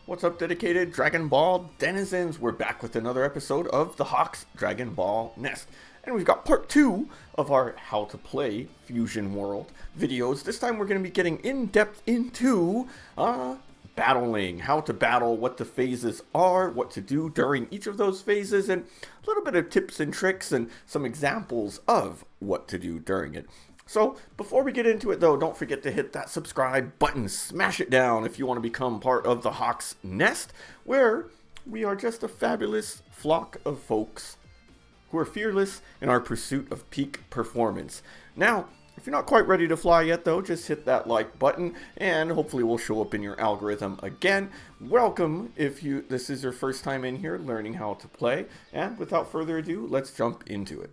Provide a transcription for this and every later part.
What's up, dedicated Dragon Ball denizens? We're back with another episode of the Hawks Dragon Ball Nest. And we've got part 2 of our How to Play Fusion World videos. This time we're going to be getting in depth into battling, how to battle, what the phases are, what to do during each of those phases, and a little bit of tips and tricks and some examples of what to do during it. So, before we get into it though, don't forget to hit that subscribe button, smash it down if you want to become part of the Hawks Nest, where we are just a fabulous flock of folks who are fearless in our pursuit of peak performance. Now, if you're not quite ready to fly yet though, just hit that like button and hopefully we'll show up in your algorithm again. Welcome if this is your first time in here learning how to play, and without further ado, let's jump into it.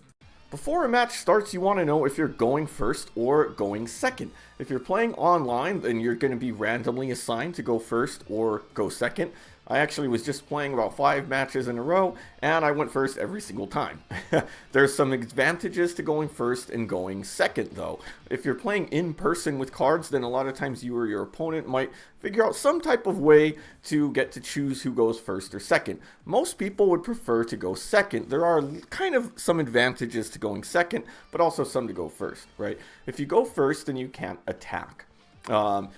Before a match starts, you want to know if you're going first or going second. If you're playing online, then you're going to be randomly assigned to go first or go second. I actually was just playing about 5 matches in a row, and I went first every single time. There's some advantages to going first and going second, though. If you're playing in person with cards, then a lot of times you or your opponent might figure out some type of way to get to choose who goes first or second. Most people would prefer to go second. There are kind of some advantages to going second, but also some to go first, right? If you go first, then you can't attack.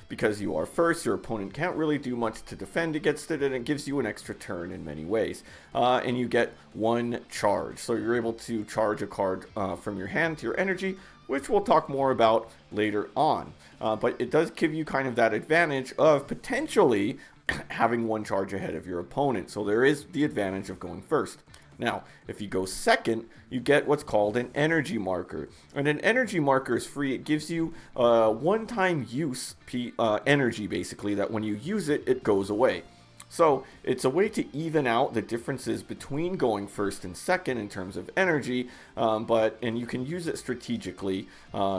Because you are first, your opponent can't really do much to defend against it, and it gives you an extra turn in many ways. And you get 1 charge, so you're able to charge a card from your hand to your energy, which we'll talk more about later on. But it does give you kind of that advantage of potentially having 1 charge ahead of your opponent, so there is the advantage of going first. Now, if you go second, you get what's called an energy marker. And an energy marker is free. It gives you one-time use energy, basically, that when you use it, it goes away. So it's a way to even out the differences between going first and second in terms of energy, and you can use it strategically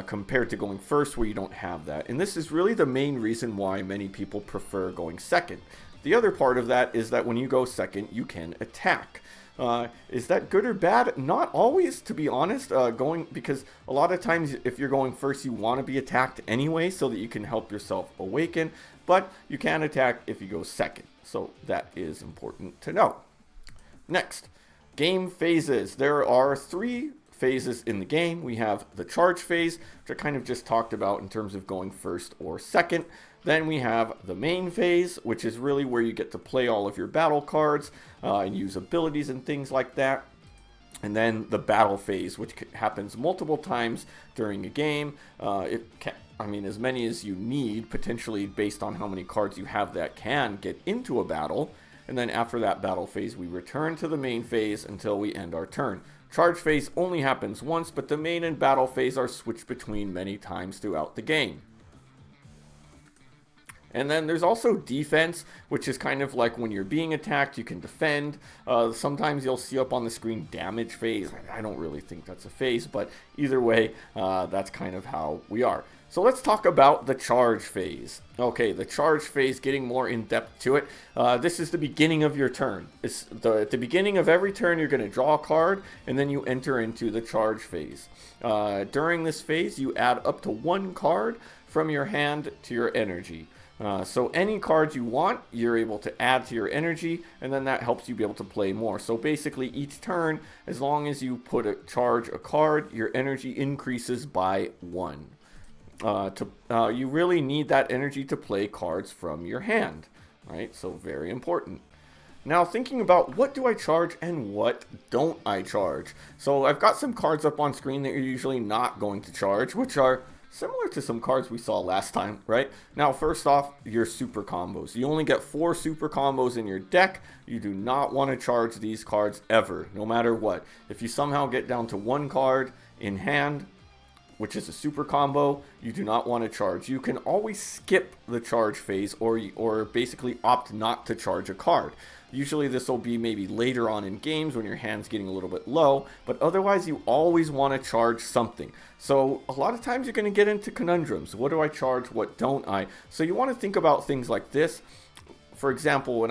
compared to going first where you don't have that. And this is really the main reason why many people prefer going second. The other part of that is that when you go second, you can attack. Is that good or bad? Not always, to be honest, because a lot of times if you're going first, you want to be attacked anyway so that you can help yourself awaken, but you can attack if you go second, so that is important to know. Next, game phases. There are 3 phases in the game. We have the charge phase, which I kind of just talked about in terms of going first or second. Then we have the main phase, which is really where you get to play all of your battle cards and use abilities and things like that. And then the battle phase, which happens multiple times during a game. As many as you need, potentially based on how many cards you have that can get into a battle. And then after that battle phase, we return to the main phase until we end our turn. Charge phase only happens once, but the main and battle phase are switched between many times throughout the game. And then there's also defense, which is kind of like when you're being attacked, you can defend. Sometimes you'll see up on the screen damage phase. I don't really think that's a phase, but either way, that's kind of how we are. So let's talk about the charge phase. Okay, the charge phase, getting more in depth to it. This is the beginning of your turn. At the beginning of every turn, you're going to draw a card, and then you enter into the charge phase. During this phase, you add up to 1 card from your hand to your energy. So any cards you want, you're able to add to your energy, and then that helps you be able to play more. So basically each turn, as long as you charge a card, your energy increases by 1. You really need that energy to play cards from your hand, right? So very important. Now thinking about what do I charge and what don't I charge. So I've got some cards up on screen that you're usually not going to charge, which are similar to some cards we saw last time, right? Now, first off, your super combos. You only get 4 super combos in your deck. You do not want to charge these cards ever, no matter what. If you somehow get down to 1 card in hand, which is a super combo, you do not want to charge. You can always skip the charge phase or basically opt not to charge a card. Usually this will be maybe later on in games when your hand's getting a little bit low, but otherwise you always want to charge something. So a lot of times you're going to get into conundrums. What do I charge? What don't I? So you want to think about things like this. For example,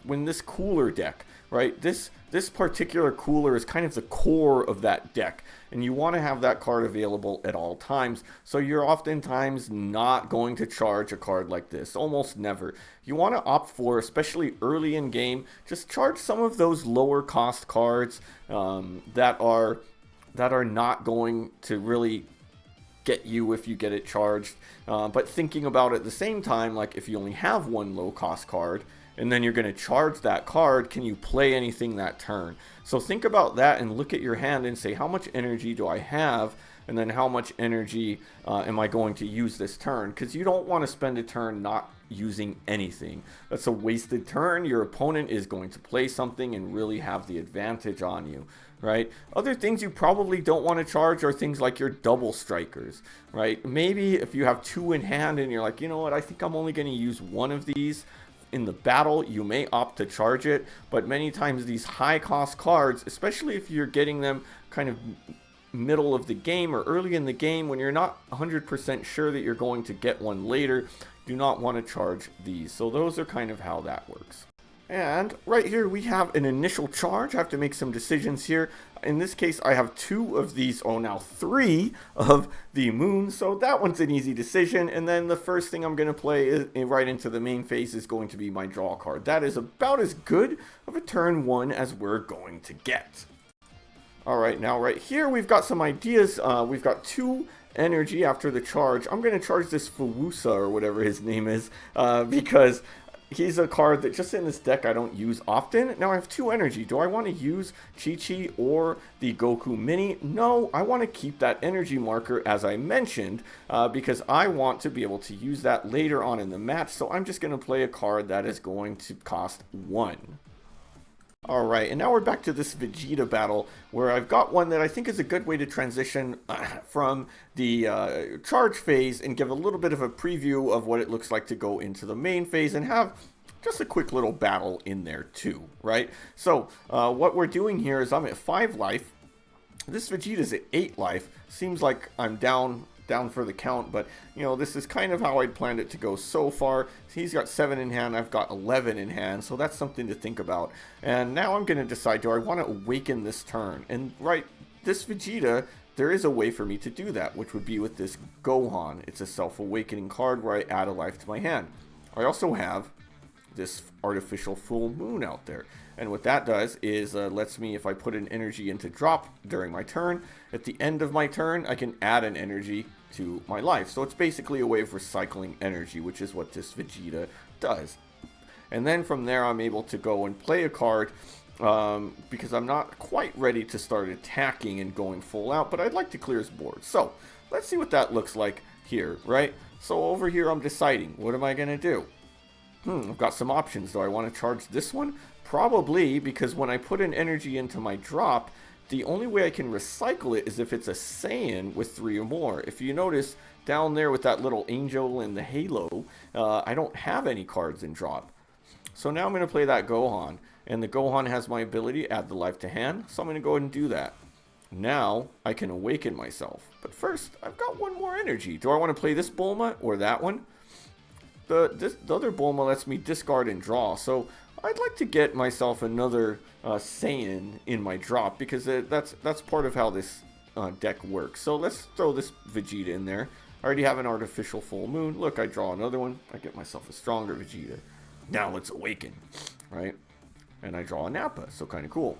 when this cooler deck, right? This particular cooler is kind of the core of that deck, and you want to have that card available at all times. So you're oftentimes not going to charge a card like this, almost never. You want to opt for, especially early in game, just charge some of those lower cost cards that are not going to really get you if you get it charged. But thinking about it at the same time, like if you only have one low cost card and then you're going to charge that card, can you play anything that turn? So think about that and look at your hand and say, how much energy do I have? And then how much energy am I going to use this turn? Because you don't want to spend a turn not using anything. That's a wasted turn. Your opponent is going to play something and really have the advantage on you, right? Other things you probably don't want to charge are things like your double strikers, right? Maybe if you have 2 in hand and you're like, you know what, I think I'm only going to use one of these in the battle, you may opt to charge it. But many times these high cost cards, especially if you're getting them kind of middle of the game or early in the game when you're not 100% sure that you're going to get one later, do not want to charge these. So those are kind of how that works. And right here we have an initial charge. I have to make some decisions here. In this case, I have 2 of these, now 3 of the moon. So that one's an easy decision. And then the first thing I'm going to play is, right into the main phase is going to be my draw card. That is about as good of a turn 1 as we're going to get. Alright, now right here we've got some ideas. We've got 2 energy after the charge. I'm going to charge this Fawusa or whatever his name is because he's a card that just in this deck I don't use often. Now I have 2 energy. Do I want to use Chi-Chi or the Goku Mini? No, I want to keep that energy marker as I mentioned because I want to be able to use that later on in the match. So I'm just going to play a card that is going to cost 1. Alright, and now we're back to this Vegeta battle, where I've got one that I think is a good way to transition from the charge phase and give a little bit of a preview of what it looks like to go into the main phase and have just a quick little battle in there too, right? So, what we're doing here is I'm at 5 life. This Vegeta's at 8 life. Seems like I'm down for the count, but you know, this is kind of how I'd planned it to go so far. He's got 7 in hand, I've got 11 in hand, so that's something to think about. And now I'm going to decide, do I want to awaken this turn? And right, this Vegeta, there is a way for me to do that, which would be with this Gohan. It's a self-awakening card where I add a life to my hand. I also have this artificial full moon out there, and what that does is lets me, if I put an energy into drop during my turn, at the end of my turn I can add an energy to my life. So it's basically a way of recycling energy, which is what this Vegeta does. And then from there I'm able to go and play a card because I'm not quite ready to start attacking and going full out, but I'd like to clear his board. So let's see what that looks like here, right? So over here I'm deciding, what am I going to do? I've got some options. Do I want to charge this one? Probably, because when I put an energy into my drop, the only way I can recycle it is if it's a Saiyan with 3 or more. If you notice down there with that little angel and the halo, I don't have any cards in drop. So now I'm going to play that Gohan, and the Gohan has my ability to add the life to hand, so I'm going to go ahead and do that. Now I can awaken myself. But first, I've got 1 more energy. Do I want to play this Bulma or that one? The other Bulma lets me discard and draw, so I'd like to get myself another Saiyan in my drop, because that's part of how this deck works. So let's throw this Vegeta in there. I already have an artificial full moon. Look, I draw another one. I get myself a stronger Vegeta. Now let's awaken, right? And I draw a Nappa, so kind of cool.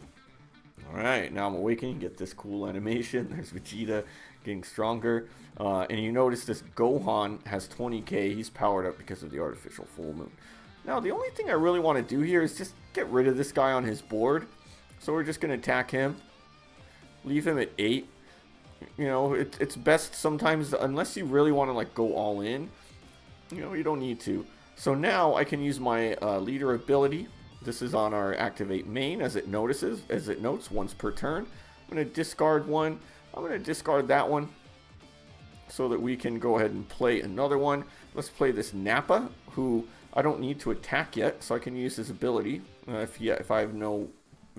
Alright, now I'm awakening, get this cool animation. There's Vegeta getting stronger. And you notice this Gohan has 20k. He's powered up because of the artificial full moon. Now, the only thing I really want to do here is just get rid of this guy on his board. So we're just going to attack him. Leave him at 8. You know, it's best sometimes, unless you really want to like go all in, you know, you don't need to. So now I can use my leader ability. This is on our activate main, as it notes once per turn. I'm going to discard one. I'm going to discard that one so that we can go ahead and play another one. Let's play this Nappa, who I don't need to attack yet, so I can use his ability. If I have no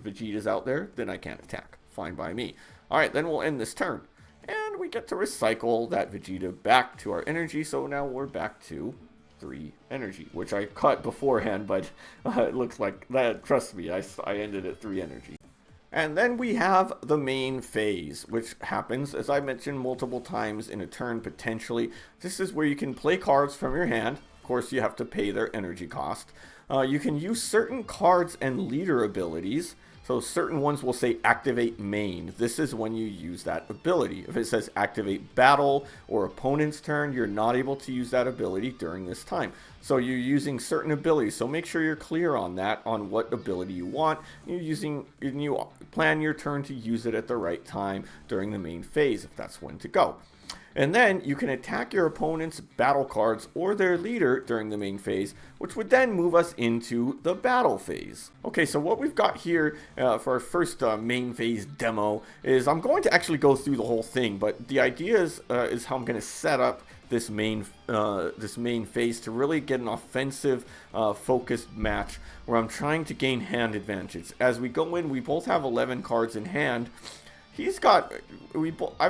Vegetas out there, then I can't attack. Fine by me. Alright, then we'll end this turn. And we get to recycle that Vegeta back to our energy, so now we're back to 3 energy, which I cut beforehand, but it looks like that. Trust me, I ended at 3 energy. And then we have the main phase, which happens, as I mentioned, multiple times in a turn potentially. This is where you can play cards from your hand. Of course, you have to pay their energy cost. You can use certain cards and leader abilities. So certain ones will say activate main. This is when you use that ability. If it says activate battle or opponent's turn, you're not able to use that ability during this time. So you're using certain abilities. So make sure you're clear on that, on what ability you want. You plan your turn to use it at the right time during the main phase, if that's when to go. And then you can attack your opponent's battle cards or their leader during the main phase, which would then move us into the battle phase. Okay, so what we've got here for our first main phase demo is I'm going to actually go through the whole thing, but the idea is how I'm going to set up this main phase to really get an offensive focused match where I'm trying to gain hand advantage. As we go in, we both have 11 cards in hand. I've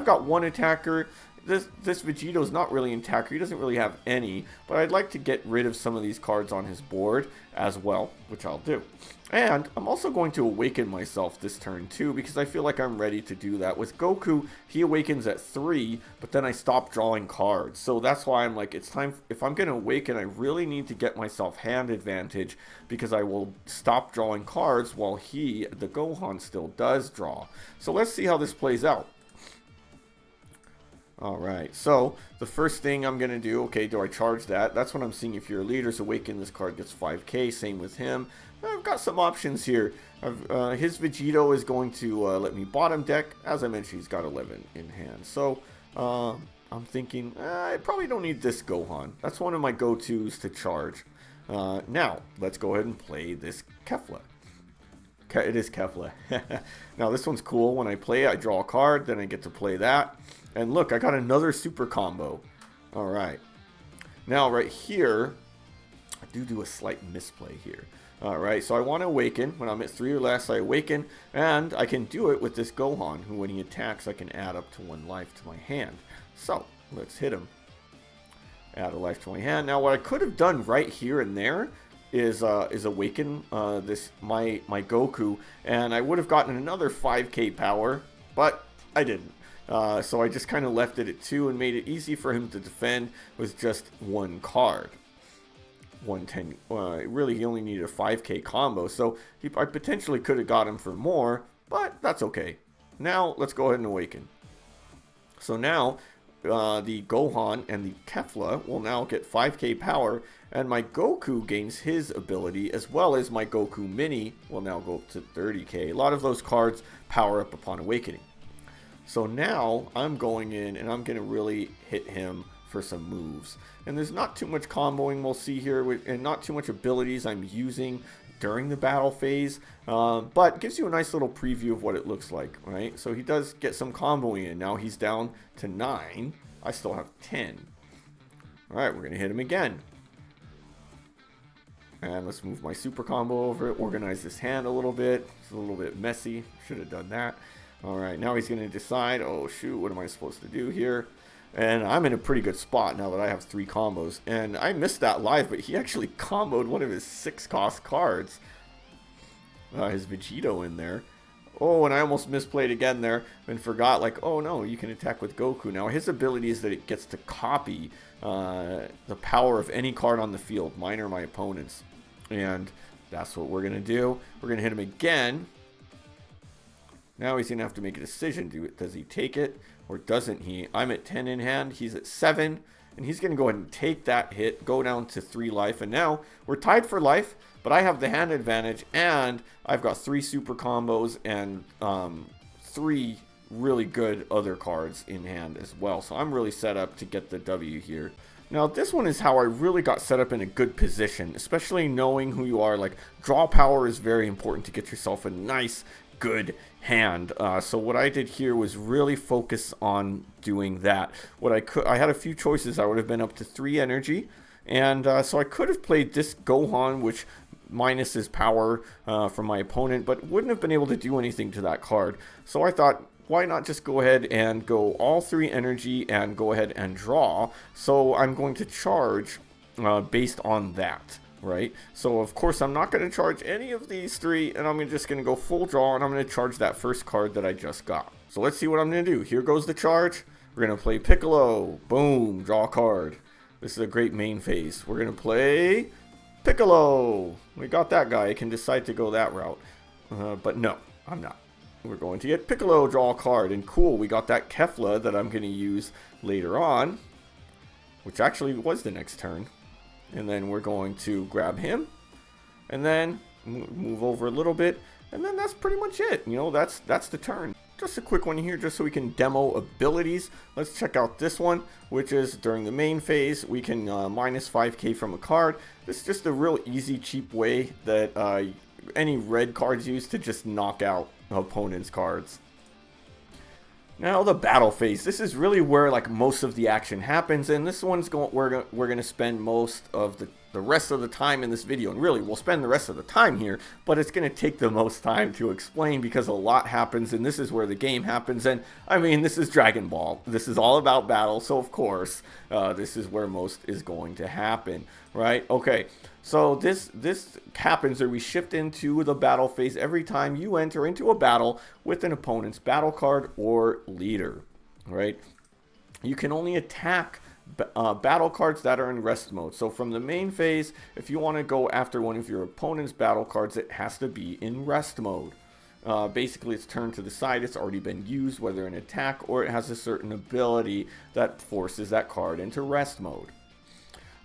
got one attacker. This Vegito is not really an attacker. He doesn't really have any, but I'd like to get rid of some of these cards on his board as well, which I'll do. And I'm also going to awaken myself this turn too, because I feel like I'm ready to do that. With Goku, he awakens at 3, but then I stop drawing cards. So that's why I'm like, it's time, if I'm going to awaken, I really need to get myself hand advantage, because I will stop drawing cards while the Gohan, still does draw. So let's see how this plays out. Alright, so the first thing I'm going to do, okay, do I charge that? That's what I'm seeing. If your leader's awakened, this card gets 5k, same with him. I've got some options here. His Vegito is going to let me bottom deck. As I mentioned, he's got 11 in hand. So I'm thinking, I probably don't need this Gohan. That's one of my go-tos to charge. Now, let's go ahead and play this Kefla. It is Kefla. Now, this one's cool. When I play it, I draw a card, then I get to play that. And look, I got another super combo. All right. Now, right here, I do a slight misplay here. All right, so I want to awaken. When I'm at 3 or less, I awaken. And I can do it with this Gohan, who when he attacks, I can add up to 1 life to my hand. So, let's hit him. Add a life to my hand. Now, what I could have done right here and there is awaken my Goku. And I would have gotten another 5k power, but I didn't. So I just kind of left it at 2 and made it easy for him to defend with just 1 card. 110. Really, he only needed a 5k combo, so I potentially could have got him for more, but that's okay. Now, let's go ahead and awaken. So now, the Gohan and the Kefla will now get 5k power, and my Goku gains his ability, as well as my Goku Mini will now go up to 30k. A lot of those cards power up upon awakening. So now I'm going in and I'm going to really hit him for some moves. And there's not too much comboing we'll see here, and not too much abilities I'm using during the battle phase, but gives you a nice little preview of what it looks like, right? So he does get some comboing in. Now he's down to 9. I still have 10. All right, we're going to hit him again. And let's move my super combo over it, organize this hand a little bit. It's a little bit messy. Should have done that. All right, now he's going to decide, oh, shoot, what am I supposed to do here? And I'm in a pretty good spot now that I have 3 combos. And I missed that live, but he actually comboed one of his 6-cost cards. His Vegito in there. Oh, and I almost misplayed again there and forgot, like, oh, no, you can attack with Goku. Now, his ability is that it gets to copy the power of any card on the field, mine or my opponent's. And that's what we're going to do. We're going to hit him again. Now he's going to have to make a decision. Does he take it or doesn't he? I'm at 10 in hand. He's at 7. And he's going to go ahead and take that hit, go down to 3 life. And now we're tied for life, but I have the hand advantage. And I've got 3 super combos and 3 really good other cards in hand as well. So I'm really set up to get the W here. Now, this one is how I really got set up in a good position, especially knowing who you are. Like, draw power is very important to get yourself a nice, good hand. So what I did here was really focus on doing that. I had a few choices. I would have been up to 3 energy, and so I could have played this Gohan, which minuses power from my opponent, but wouldn't have been able to do anything to that card. So I thought, why not just go ahead and go all 3 energy and go ahead and draw? So I'm going to charge based on that. Right, so of course I'm not going to charge any of these three, and I'm just going to go full draw, and I'm going to charge that first card that I just got. So let's see what I'm going to do. Here goes the charge. We're going to play Piccolo. Boom, draw a card. This is a great main phase. We're going to play Piccolo. We got that guy. I can decide to go that route, but no, I'm not. We're going to get Piccolo, draw a card, and cool, we got that Kefla that I'm going to use later on, which actually was the next turn. And then we're going to grab him, and then move over a little bit, and then that's pretty much it. You know, that's the turn. Just a quick one here, just so we can demo abilities. Let's check out this one, which is during the main phase, we can minus 5k from a card. This is just a real easy, cheap way that any red cards use to just knock out opponents' cards. Now the battle phase. This is really where like most of the action happens, and this one's we're going to spend most of the rest of the time in this video, and really we'll spend the rest of the time here, but it's going to take the most time to explain because a lot happens, and this is where the game happens. And I mean, this is Dragon Ball. This is all about battle, so of course this is where most is going to happen, right? Okay, so this happens, or we shift into the battle phase every time you enter into a battle with an opponent's battle card or leader, right? You can only attack battle cards that are in rest mode. So from the main phase, if you want to go after one of your opponent's battle cards, it has to be in rest mode. Basically, it's turned to the side. It's already been used, whether in attack or it has a certain ability that forces that card into rest mode.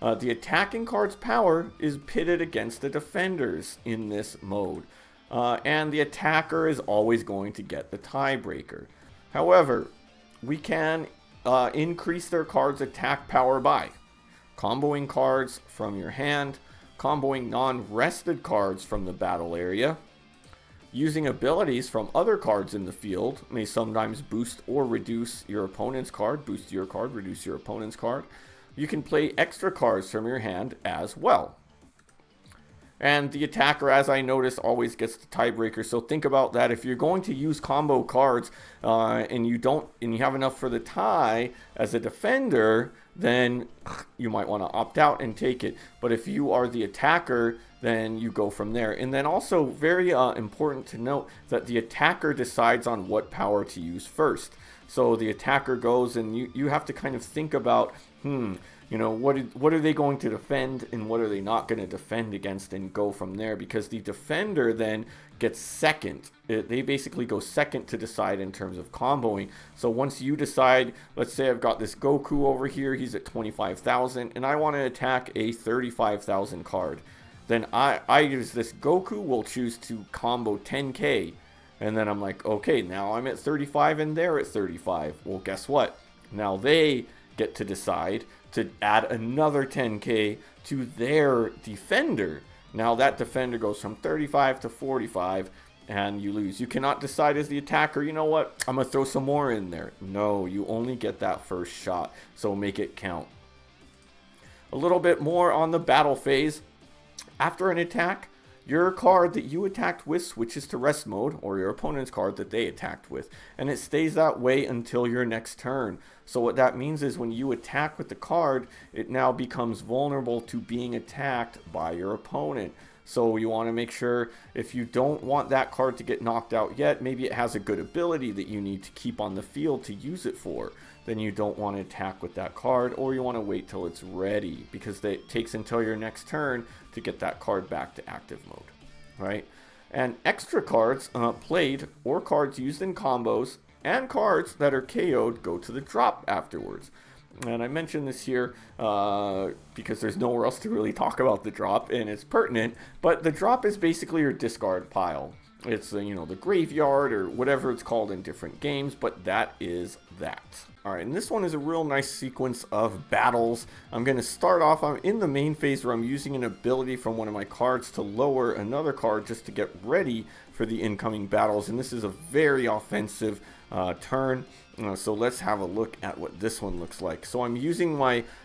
The attacking card's power is pitted against the defenders in this mode. And the attacker is always going to get the tiebreaker. However, we can increase their card's attack power by comboing cards from your hand, comboing non-rested cards from the battle area, using abilities from other cards in the field may sometimes boost or reduce your opponent's card, boost your card, reduce your opponent's card. You can play extra cards from your hand as well. And the attacker, as I noticed, always gets the tiebreaker. So think about that. If you're going to use combo cards and you have enough for the tie as a defender, then you might want to opt out and take it. But if you are the attacker, then you go from there. And then also very important to note that the attacker decides on what power to use first. So the attacker goes, and you have to kind of think about, you know, what are they going to defend and what are they not going to defend against, and go from there, because the defender then gets second. They basically go second to decide in terms of comboing. So once you decide, let's say I've got this Goku over here, he's at 25,000 and I want to attack a 35,000 card. Then I use this Goku, will choose to combo 10k. And then I'm like, okay, now I'm at 35 and they're at 35. Well, guess what? Now they get to decide to add another 10k to their defender. Now that defender goes from 35 to 45 and you lose. You cannot decide as the attacker, you know what, I'm going to throw some more in there. No, you only get that first shot, so make it count. A little bit more on the battle phase. After an attack, your card that you attacked with switches to rest mode, or your opponent's card that they attacked with, and it stays that way until your next turn. So what that means is when you attack with the card, it now becomes vulnerable to being attacked by your opponent. So you want to make sure, if you don't want that card to get knocked out yet, maybe it has a good ability that you need to keep on the field to use it for, then you don't want to attack with that card, or you want to wait till it's ready, because it takes until your next turn to get that card back to active mode, right? And extra cards played, or cards used in combos, and cards that are KO'd go to the drop afterwards. And I mentioned this here because there's nowhere else to really talk about the drop, and it's pertinent, but the drop is basically your discard pile. It's you know, the graveyard or whatever it's called in different games, but that is that. Alright, and this one is a real nice sequence of battles. I'm going to start off, I'm in the main phase where I'm using an ability from one of my cards to lower another card just to get ready for the incoming battles, and this is a very offensive turn. So let's have a look at what this one looks like. So I'm using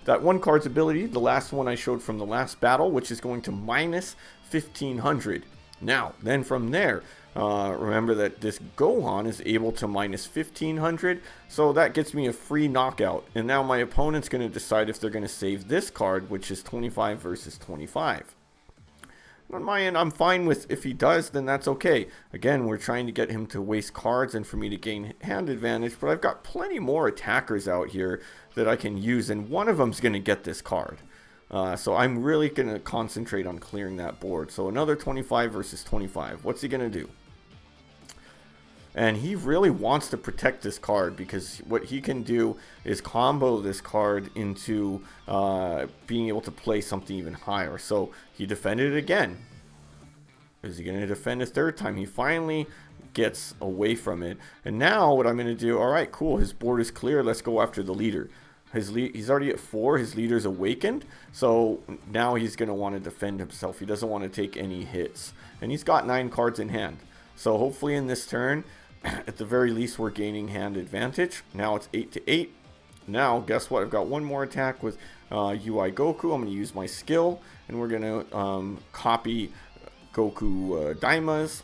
that one card's ability, the last one I showed from the last battle, which is going to minus 1500. Now, then from there, remember that this Gohan is able to minus 1500, so that gets me a free knockout. And now my opponent's going to decide if they're going to save this card, which is 25 versus 25. On my end, I'm fine with if he does, then that's okay. Again, we're trying to get him to waste cards and for me to gain hand advantage, but I've got plenty more attackers out here that I can use, and one of them's going to get this card. So I'm really going to concentrate on clearing that board. So another 25 versus 25. What's he going to do? And he really wants to protect this card, because what he can do is combo this card into being able to play something even higher. So he defended it again. Is he going to defend a third time? He finally gets away from it. And now what I'm going to do, all right, cool, his board is clear. Let's go after the leader. He's already at 4. His leader's awakened. So now he's going to want to defend himself. He doesn't want to take any hits. And he's got 9 cards in hand. So hopefully in this turn, at the very least, we're gaining hand advantage. Now it's 8-8. Now, guess what? I've got one more attack with UI Goku. I'm going to use my skill. And we're going to copy Goku Daimas.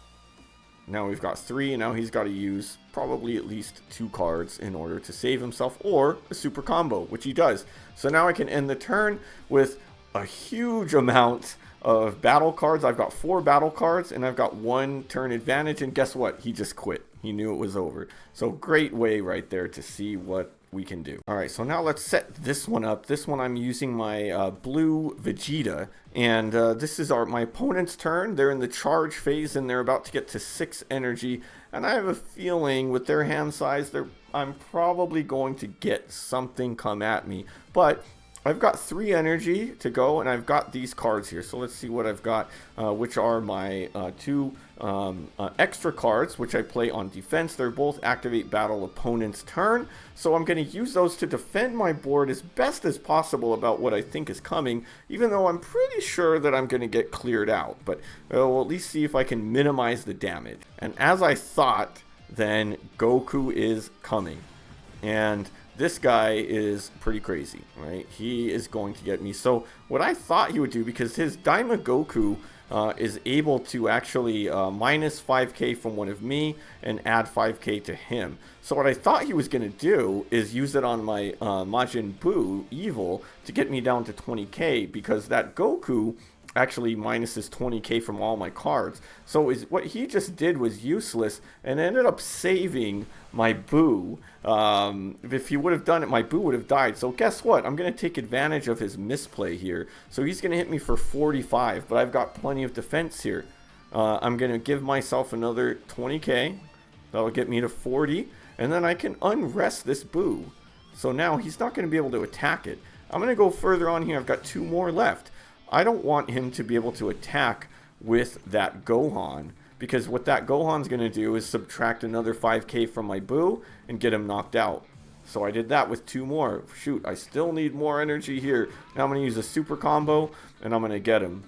Now we've got 3, and now he's got to use probably at least 2 cards in order to save himself, or a super combo, which he does. So now I can end the turn with a huge amount of battle cards. I've got 4 battle cards, and I've got 1 turn advantage, and guess what? He just quit. He knew it was over. So great way right there to see what we can do. All right, so now let's set this one up. This one I'm using my blue Vegeta, and this is my opponent's turn. They're in the charge phase, and they're about to get to 6 energy, and I have a feeling with their hand size, I'm probably going to get something come at me, but I've got 3 energy to go, and I've got these cards here. So let's see what I've got, which are my 2 extra cards, which I play on defense. They're both activate battle opponent's turn. So I'm going to use those to defend my board as best as possible about what I think is coming, even though I'm pretty sure that I'm going to get cleared out. But we'll at least see if I can minimize the damage. And as I thought, then Goku is coming. And this guy is pretty crazy, right? He is going to get me. So what I thought he would do, because his Daima Goku is able to actually minus 5k from one of me and add 5k to him. So what I thought he was going to do is use it on my Majin Buu Evil to get me down to 20k, because that Goku actually minuses 20k from all my cards. So what he just did was useless, and ended up saving my Buu. If he would have done it, my Buu would have died. So guess what? I'm going to take advantage of his misplay here. So he's going to hit me for 45, but I've got plenty of defense here. I'm going to give myself another 20k. That'll get me to 40, and then I can unrest this Buu. So now he's not going to be able to attack it. I'm going to go further on here. I've got 2 more left. I don't want him to be able to attack with that Gohan, because what that Gohan's going to do is subtract another 5k from my Buu and get him knocked out. So I did that with 2 more. Shoot, I still need more energy here. Now I'm going to use a super combo, and I'm going to get him.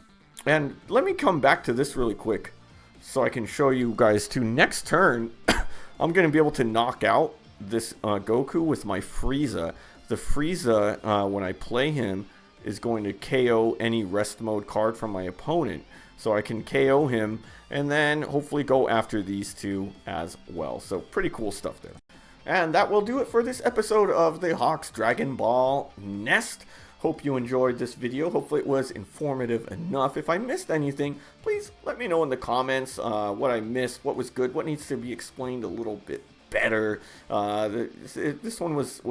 And let me come back to this really quick so I can show you guys too. Next turn, I'm going to be able to knock out this Goku with my Frieza. The Frieza, when I play him, is going to KO any rest mode card from my opponent. So I can KO him and then hopefully go after these 2 as well. So pretty cool stuff there. And that will do it for this episode of the Hawks Dragon Ball Nest. Hope you enjoyed this video. Hopefully it was informative enough. If I missed anything, please let me know in the comments what I missed, what was good, what needs to be explained a little bit better. This one was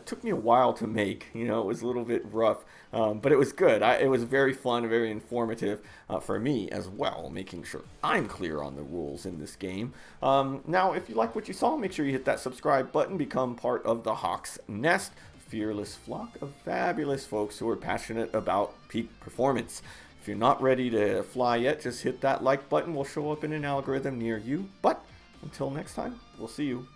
took me a while to make. You know, it was a little bit rough, but it was good. It was very fun, very informative for me as well, making sure I'm clear on the rules in this game. Now, if you like what you saw, make sure you hit that subscribe button, become part of the Hawks Nest, fearless flock of fabulous folks who are passionate about peak performance. If you're not ready to fly yet, just hit that like button. We'll show up in an algorithm near you. But until next time, we'll see you